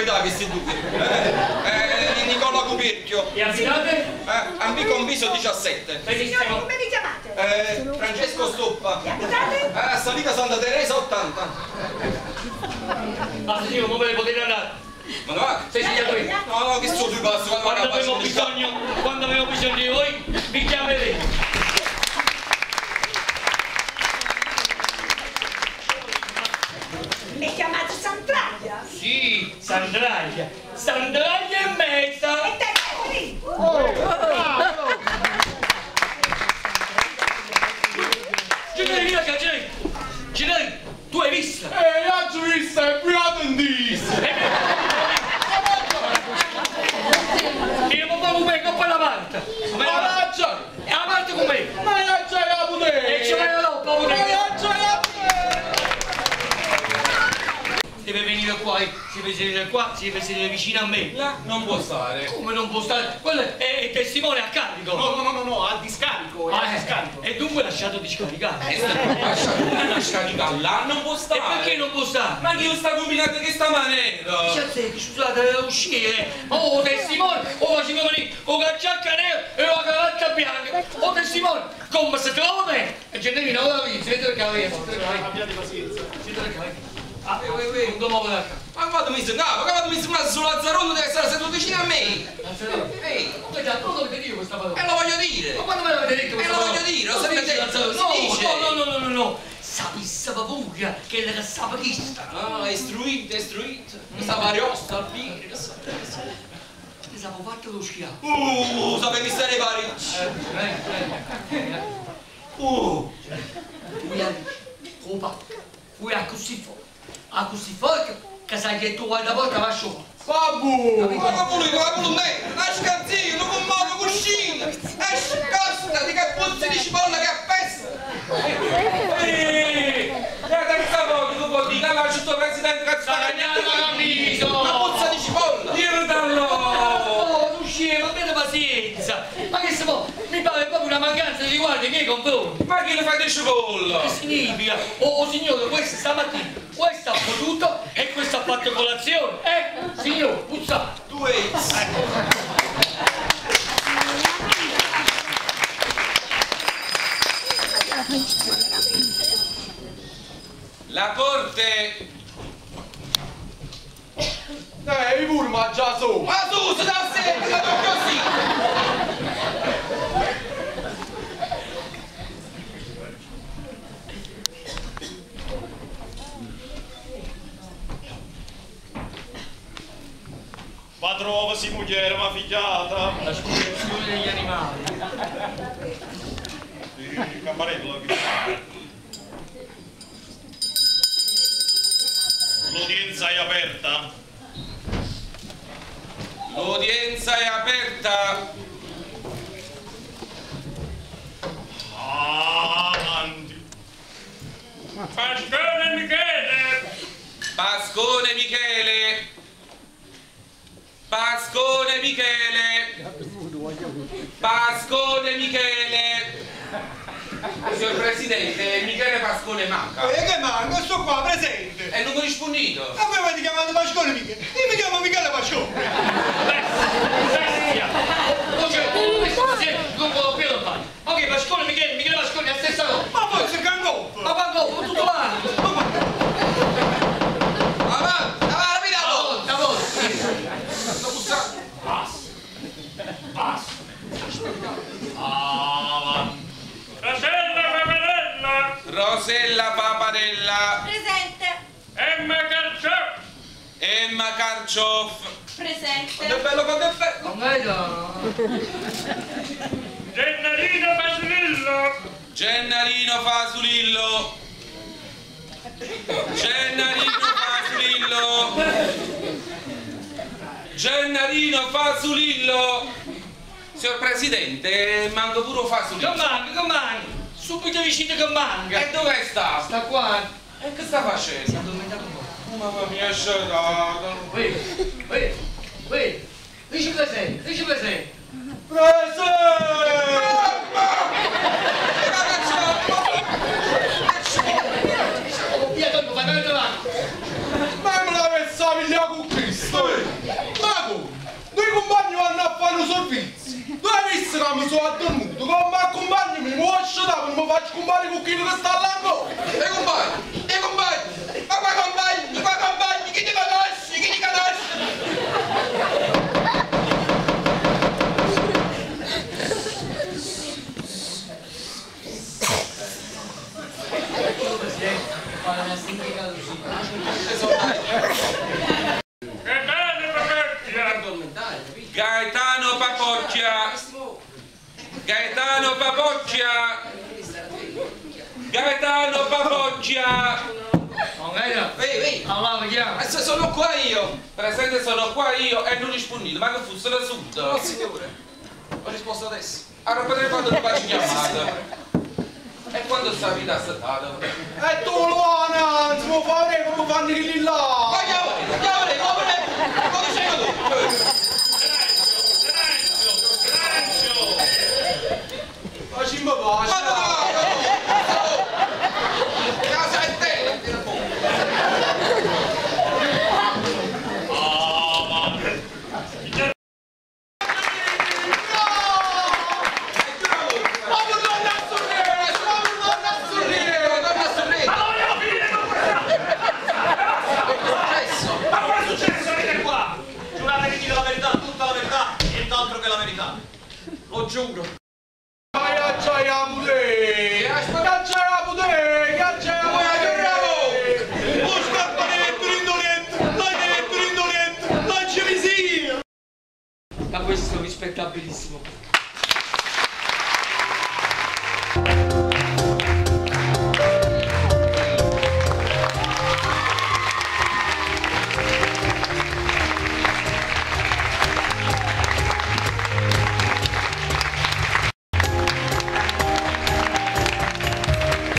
casualità questi due. Nicola Cuperchio. E abitate? Ambico Conviso 17. Signore, come vi chiamate? Francesco Stoppa. E abitate? Salita Santa Teresa 80. Ah, signore, come potete andare? Ma no, va? Sei segnato io? No, che sto due passi, Quando avevo bisogno di voi, vi chiameremo. Mi chiamate Santraglia? Sì, Sandraglia. Sandraglia e mezza. E te fuori! Ginei, tu hai visto? L'ho vista, è più dentista! Io non vado come, non poi la parte. Ma la c'hai! E la parte com'è? Ma la c'hai la puttana! E ci vai la roba, Ma la c'hai la deve venire qua, si deve sedere qua, si deve sedere vicino a me. Là non può stare. Come non può stare? Quello è testimone a carico. No, al discarico, Ah, e dunque lasciato di scaricare. Lascia scaricare là, non può E stare. perché non può stare? Ma chi lo sta combinando che sta maniera? Scusate, deve uscire. Oh, testimone, o facciamo venire o la giacca nera e la cravatta bianca. Oh, testimone, come si trova me? E Gennevino, ora lì, si vede che aveva. Abbiate pazienza. Si vede che aveva. Ah, non do muovere da qua. Ma quando mi sembra, sul Lazzarone deve stare seduto vicino a me. Ehi, Comunque già, non lo dovete dire questa parola. lo voglio dire. Ma quando me l'avete detto questa lo parola? voglio dire, lo Non sapete, dice Lazzaro, si dice. No. Sapissava pure che era sapachista. Ah, istruito. Stava ariosta, al pire. Ti stavo fatto lo schiaffo. Sapevi stare pari. Fui a così forte. A così forte che sai che tu vai da porta va sciolto. Babbo! Ma pure me, lascia canzino, non con modo cuscino. Esci, costa, di che puzzi di cipolla che appesta. Terza volta tu puoi dire, allora c'è il tuo presidente che sta cagnando una puzza di cipolla. Io dallo. Va bene pazienza. Ma che si può? Mi pare proprio una mancanza di guardia che confronti. Ma che le fai di cipolla? Che significa? Oh signore, questo stamattina, questo ha potuto e questo ha fatto colazione. Signore, puzza. Tu ex. La corte. I pure mangia su! Ma tu, se da sempre, ma tu così. Ma trovasi moglie, ma figliata! La scuola degli animali. Il campanello che l'udienza è aperta. L'udienza è aperta. Avanti. Pascone Michele! Pascone Michele. Pascone Michele. Pascone Michele. Signor Presidente, Michele Pascone manca. Che manca? Sto qua presente. E non mi ha rispondito. Ma voi avete chiamato Pascone Michele? Io mi chiamo Michele Pascone. Bestia! Non può più non fare. Ok, Pascone Michele Pascone è la stessa cosa. Ma forse Gangop. Ma quando tutto l'anno? Avanti, A volte. sto bussando. Passo. Avanti. Rosella Paparella! Rosella Paparella. Presente. Emma Karchoff. Presente. Quanto è bello, quanto è bello. Non vedo. Gennarino Fasulillo! Gennarino Fasulillo. Gennarino Fasulillo. Gennarino Fasulillo. Signor Presidente, manco pure un Fasulillo. Che manca? Subito vicino che manca. E dove sta? Sta qua. E che sta facendo? Si è addormentato un po'. Mamma mia, è scedato. Vedi. Dici presente. Ma me la pensavi con Cristo! ha dormito, come mi accompagni, mi muoio da, non mi faccio compagni con chi che sta là ancora. E compagni, ma qua compagni, chi ti conosci? Gaetano Papocchia! Gaetano Papocchia! Gaetano Papocchia! Non vedo? Ehi! Allora, vediamo. Sono qua io! Presente, sono qua io e non rispondete, ma che fosse da subito! No signore, ho risposto adesso. Allora potrei quando ti faccio chiamata! E quando sta vita assetato? E tu Luana, non si può fare come fanno quelli là. Ma chiamare, come sei tu? Facci mi basta. Casa è te! Lo giuro. Ghiacciaia pure! Ghiacciaia pure! Ghiacciaia pure! Lo scappanetto indolente! Dai ci visi! Ma questo è rispettabilissimo.